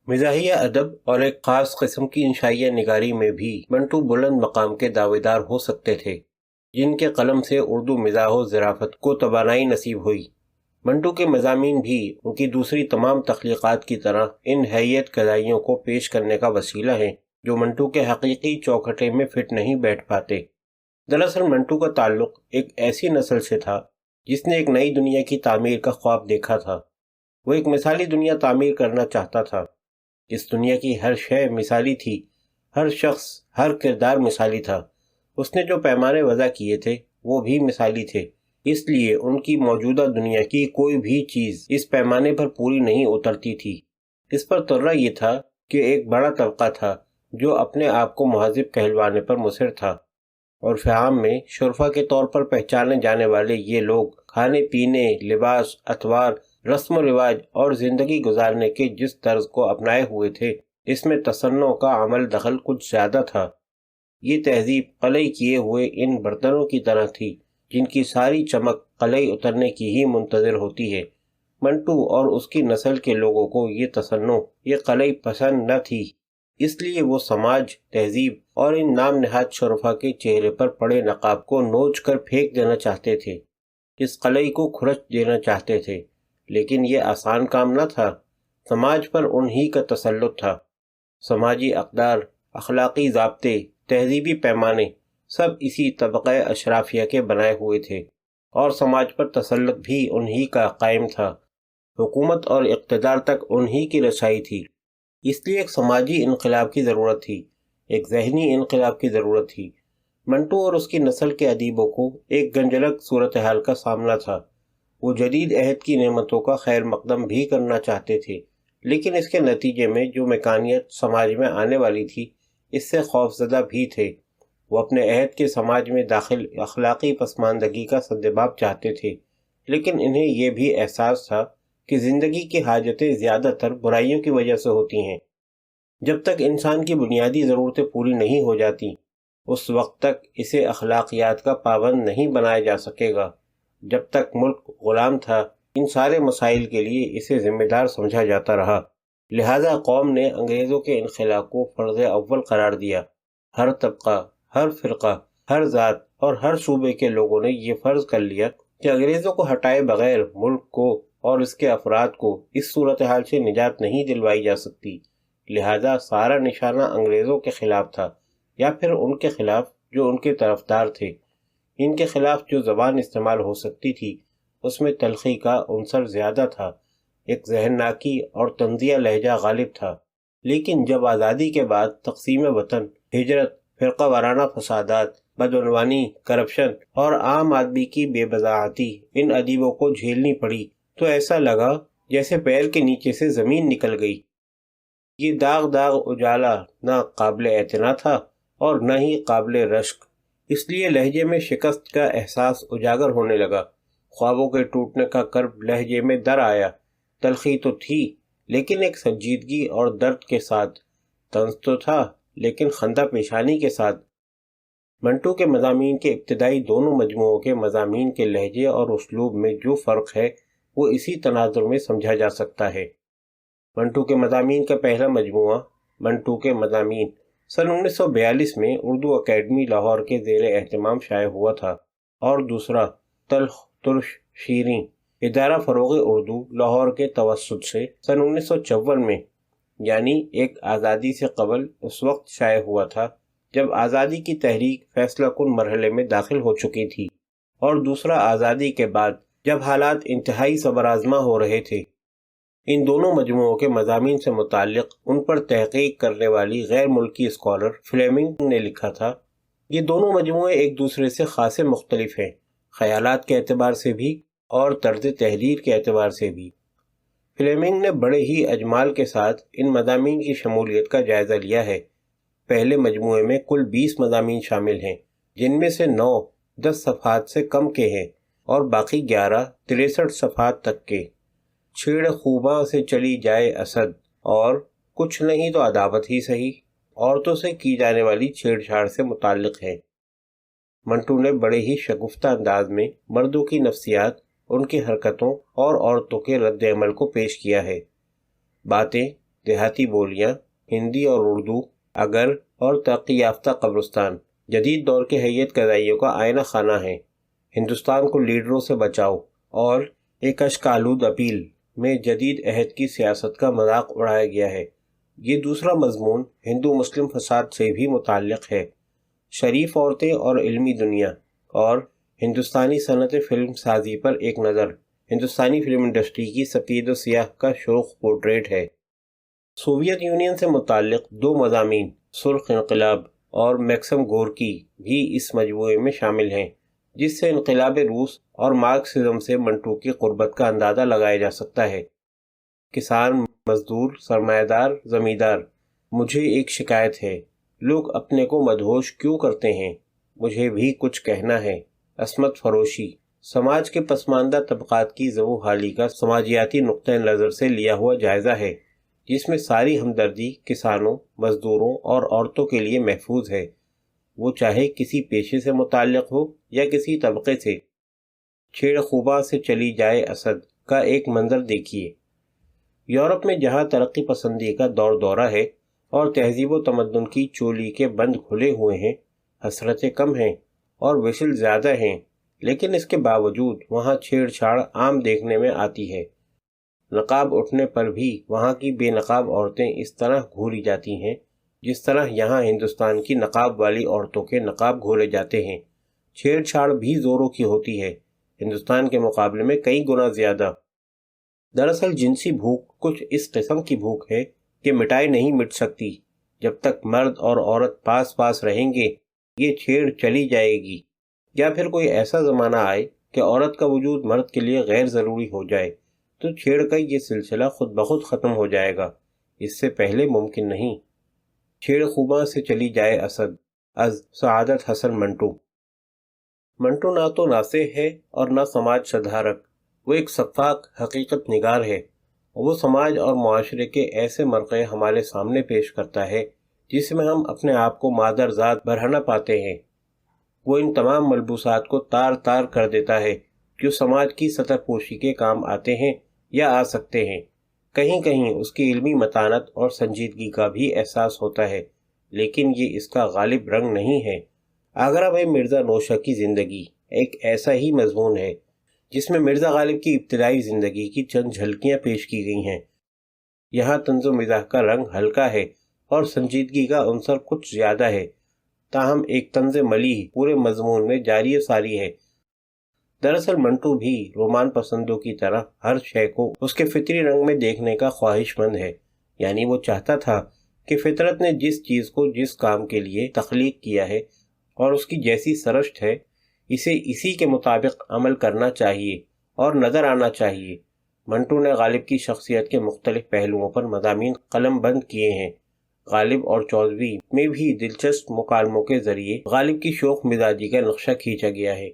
مزاحیہ ادب اور ایک خاص قسم کی انشائیہ نگاری میں بھی منٹو بلند مقام کے دعویدار ہو سکتے تھے، جن کے قلم سے اردو مزاح و ظرافت کو توانائی نصیب ہوئی۔ منٹو کے مضامین بھی ان کی دوسری تمام تخلیقات کی طرح ان حیت گدائیوں کو پیش کرنے کا وسیلہ ہیں جو منٹو کے حقیقی چوکھٹے میں فٹ نہیں بیٹھ پاتے۔ دراصل منٹو کا تعلق ایک ایسی نسل سے تھا جس نے ایک نئی دنیا کی تعمیر کا خواب دیکھا تھا۔ وہ ایک مثالی دنیا تعمیر کرنا چاہتا تھا۔ اس دنیا کی ہر شے مثالی تھی، ہر شخص، ہر کردار مثالی تھا۔ اس نے جو پیمانے وضع کیے تھے وہ بھی مثالی تھے، اس لیے ان کی موجودہ دنیا کی کوئی بھی چیز اس پیمانے پر پوری نہیں اترتی تھی۔ اس پر ترہ یہ تھا کہ ایک بڑا طبقہ تھا جو اپنے آپ کو مہذب کہلوانے پر مصر تھا، اور فہام میں شرفا کے طور پر پہچانے جانے والے یہ لوگ کھانے پینے، لباس، اطوار، رسم و رواج اور زندگی گزارنے کے جس طرز کو اپنائے ہوئے تھے، اس میں تصنع کا عمل دخل کچھ زیادہ تھا۔ یہ تہذیب قلعی کیے ہوئے ان برتنوں کی طرح تھی جن کی ساری چمک قلعی اترنے کی ہی منتظر ہوتی ہے۔ منٹو اور اس کی نسل کے لوگوں کو یہ تصنع، یہ قلعی پسند نہ تھی، اس لیے وہ سماج، تہذیب اور ان نام نہاد شرفا کے چہرے پر پڑے نقاب کو نوچ کر پھینک دینا چاہتے تھے، اس قلعی کو کھرچ دینا چاہتے تھے۔ لیکن یہ آسان کام نہ تھا۔ سماج پر انہی کا تسلط تھا۔ سماجی اقدار، اخلاقی ضابطے، تہذیبی پیمانے سب اسی طبقہ اشرافیہ کے بنائے ہوئے تھے، اور سماج پر تسلط بھی انہی کا قائم تھا۔ حکومت اور اقتدار تک انہی کی رسائی تھی۔ اس لیے ایک سماجی انقلاب کی ضرورت تھی، ایک ذہنی انقلاب کی ضرورت تھی۔ منٹو اور اس کی نسل کے ادیبوں کو ایک گنجلک صورتحال کا سامنا تھا۔ وہ جدید عہد کی نعمتوں کا خیر مقدم بھی کرنا چاہتے تھے، لیکن اس کے نتیجے میں جو مکانیت سماج میں آنے والی تھی اس سے خوفزدہ بھی تھے۔ وہ اپنے عہد کے سماج میں داخل اخلاقی پسماندگی کا سدباب چاہتے تھے، لیکن انہیں یہ بھی احساس تھا کہ زندگی کی حاجتیں زیادہ تر برائیوں کی وجہ سے ہوتی ہیں۔ جب تک انسان کی بنیادی ضرورتیں پوری نہیں ہو جاتی، اس وقت تک اسے اخلاقیات کا پابند نہیں بنایا جا سکے گا۔ جب تک ملک غلام تھا، ان سارے مسائل کے لیے اسے ذمہ دار سمجھا جاتا رہا۔ لہذا قوم نے انگریزوں کے انخلا کو فرض اول قرار دیا۔ ہر طبقہ، ہر فرقہ، ہر ذات اور ہر صوبے کے لوگوں نے یہ فرض کر لیا کہ انگریزوں کو ہٹائے بغیر ملک کو اور اس کے افراد کو اس صورتحال سے نجات نہیں دلوائی جا سکتی۔ لہذا سارا نشانہ انگریزوں کے خلاف تھا، یا پھر ان کے خلاف جو ان کے طرفدار تھے۔ ان کے خلاف جو زبان استعمال ہو سکتی تھی اس میں تلخی کا عنصر زیادہ تھا، ایک ذہنناکی اور طنزیہ لہجہ غالب تھا۔ لیکن جب آزادی کے بعد تقسیم وطن، ہجرت، فرقہ وارانہ فسادات، بدعنوانی، کرپشن اور عام آدمی کی بے بضاعتی ان ادیبوں کو جھیلنی پڑی تو ایسا لگا جیسے پیر کے نیچے سے زمین نکل گئی۔ یہ داغ داغ اجالا نہ قابل اعتنا تھا اور نہ ہی قابل رشک۔ اس لیے لہجے میں شکست کا احساس اجاگر ہونے لگا۔ خوابوں کے ٹوٹنے کا کرب لہجے میں در آیا۔ تلخی تو تھی لیکن ایک سنجیدگی اور درد کے ساتھ، طنز تو تھا لیکن خندہ پیشانی کے ساتھ۔ منٹو کے مضامین کے ابتدائی دونوں مجموعوں کے مضامین کے لہجے اور اسلوب میں جو فرق ہے وہ اسی تناظر میں سمجھا جا سکتا ہے۔ منٹو کے مضامین کا پہلا مجموعہ، منٹو کے مضامین، سن 1942 میں اردو اکیڈمی لاہور کے زیر اہتمام شائع ہوا تھا، اور دوسرا، تلخ ترش شیریں، ادارہ فروغ اردو لاہور کے توسط سے سن 1954 میں، یعنی ایک آزادی سے قبل، اس وقت شائع ہوا تھا جب آزادی کی تحریک فیصلہ کن مرحلے میں داخل ہو چکی تھی، اور دوسرا آزادی کے بعد جب حالات انتہائی صبر آزما ہو رہے تھے۔ ان دونوں مجموعوں کے مضامین سے متعلق ان پر تحقیق کرنے والی غیر ملکی اسکالر فلیمنگ نے لکھا تھا، یہ دونوں مجموعے ایک دوسرے سے خاصے مختلف ہیں، خیالات کے اعتبار سے بھی اور طرز تحریر کے اعتبار سے بھی۔ فلیمنگ نے بڑے ہی اجمال کے ساتھ ان مضامین کی شمولیت کا جائزہ لیا ہے۔ پہلے مجموعے میں کل 20 مضامین شامل ہیں، جن میں سے 9 10 صفحات سے کم کے ہیں اور باقی 11 63 صفحات تک کے۔ چھیڑ خوباں سے چلی جائے اسد، اور کچھ نہیں تو عداوت ہی سہی، عورتوں سے کی جانے والی چھیڑ چھاڑ سے متعلق ہے۔ منٹو نے بڑے ہی شگفتہ انداز میں مردوں کی نفسیات، ان کی حرکتوں اور عورتوں کے رد عمل کو پیش کیا ہے۔ باتیں دیہاتی بولیاں، ہندی اور اردو، اگر اور ترقی یافتہ قبرستان جدید دور کے حیت کرائیوں کا آئینہ خانہ ہیں۔ ہندوستان کو لیڈروں سے بچاؤ اور ایک اشک آلود اپیل میں جدید عہد کی سیاست کا مذاق اڑایا گیا ہے۔ یہ دوسرا مضمون ہندو مسلم فساد سے بھی متعلق ہے۔ شریف عورتیں اور علمی دنیا اور ہندوستانی صنعت فلم سازی پر ایک نظر ہندوستانی فلم انڈسٹری کی سفید و سیاہ کا شوخ پورٹریٹ ہے۔ سوویت یونین سے متعلق دو مضامین، سرخ انقلاب اور میکسم گورکی، بھی اس مجموعے میں شامل ہیں، جس سے انقلاب روس اور مارکسزم سے منٹو کی قربت کا اندازہ لگایا جا سکتا ہے۔ کسان، مزدور، سرمایہ دار، زمیندار، مجھے ایک شکایت ہے، لوگ اپنے کو مدہوش کیوں کرتے ہیں؟ مجھے بھی کچھ کہنا ہے۔ عصمت فروشی، سماج کے پسماندہ طبقات کی زبوں حالی کا سماجیاتی نقطہ نظر سے لیا ہوا جائزہ ہے، جس میں ساری ہمدردی کسانوں، مزدوروں اور عورتوں کے لیے محفوظ ہے، وہ چاہے کسی پیشے سے متعلق ہو یا کسی طبقے سے۔ چھیڑ خوباں سے چلی جائے اسد کا ایک منظر دیکھیے۔ یورپ میں جہاں ترقی پسندی کا دور دورہ ہے اور تہذیب و تمدن کی چولی کے بند کھلے ہوئے ہیں، حسرتیں کم ہیں اور وشل زیادہ ہیں، لیکن اس کے باوجود وہاں چھیڑ چھاڑ عام دیکھنے میں آتی ہے۔ نقاب اٹھنے پر بھی وہاں کی بے نقاب عورتیں اس طرح گھوری جاتی ہیں جس طرح یہاں ہندوستان کی نقاب والی عورتوں کے نقاب گھورے جاتے ہیں۔ چھیڑ چھاڑ بھی زوروں کی ہوتی ہے، ہندوستان کے مقابلے میں کئی گنا زیادہ۔ دراصل جنسی بھوک کچھ اس قسم کی بھوک ہے کہ مٹائی نہیں مٹ سکتی۔ جب تک مرد اور عورت پاس پاس رہیں گے یہ چھیڑ چلی جائے گی، یا پھر کوئی ایسا زمانہ آئے کہ عورت کا وجود مرد کے لیے غیر ضروری ہو جائے تو چھیڑ کا یہ سلسلہ خود بخود ختم ہو جائے گا، اس سے پہلے ممکن نہیں۔ چھیڑ خوباں سے چلی جائے اسد، از سعادت حسن منٹو۔ منٹو نہ تو ناصح ہے اور نہ سماج شدھارک، وہ ایک سفاک حقیقت نگار ہے۔ وہ سماج اور معاشرے کے ایسے مرقع ہمارے سامنے پیش کرتا ہے جس میں ہم اپنے آپ کو مادر ذات برہنہ پاتے ہیں۔ وہ ان تمام ملبوسات کو تار تار کر دیتا ہے جو سماج کی سطح پوشی کے کام آتے ہیں یا آ سکتے ہیں۔ کہیں کہیں اس کی علمی متانت اور سنجیدگی کا بھی احساس ہوتا ہے، لیکن یہ اس کا غالب رنگ نہیں ہے۔ آگرہ میں مرزا نوشہ کی زندگی ایک ایسا ہی مضمون ہے جس میں مرزا غالب کی ابتدائی زندگی کی چند جھلکیاں پیش کی گئی ہیں۔ یہاں طنز و مزاح کا رنگ ہلکا ہے اور سنجیدگی کا عنصر کچھ زیادہ ہے، تاہم ایک طنز ملیح پورے مضمون میں جاری و ساری ہے۔ دراصل منٹو بھی رومان پسندوں کی طرح ہر شے کو اس کے فطری رنگ میں دیکھنے کا خواہش مند ہے، یعنی وہ چاہتا تھا کہ فطرت نے جس چیز کو جس کام کے لیے تخلیق کیا ہے اور اس کی جیسی سرشت ہے، اسے اسی کے مطابق عمل کرنا چاہیے اور نظر آنا چاہیے۔ منٹو نے غالب کی شخصیت کے مختلف پہلوؤں پر مضامین قلم بند کیے ہیں۔ غالب اور چودھوی میں بھی دلچسپ مکالموں کے ذریعے غالب کی شوخ مزاجی کا نقشہ کھینچا گیا ہے۔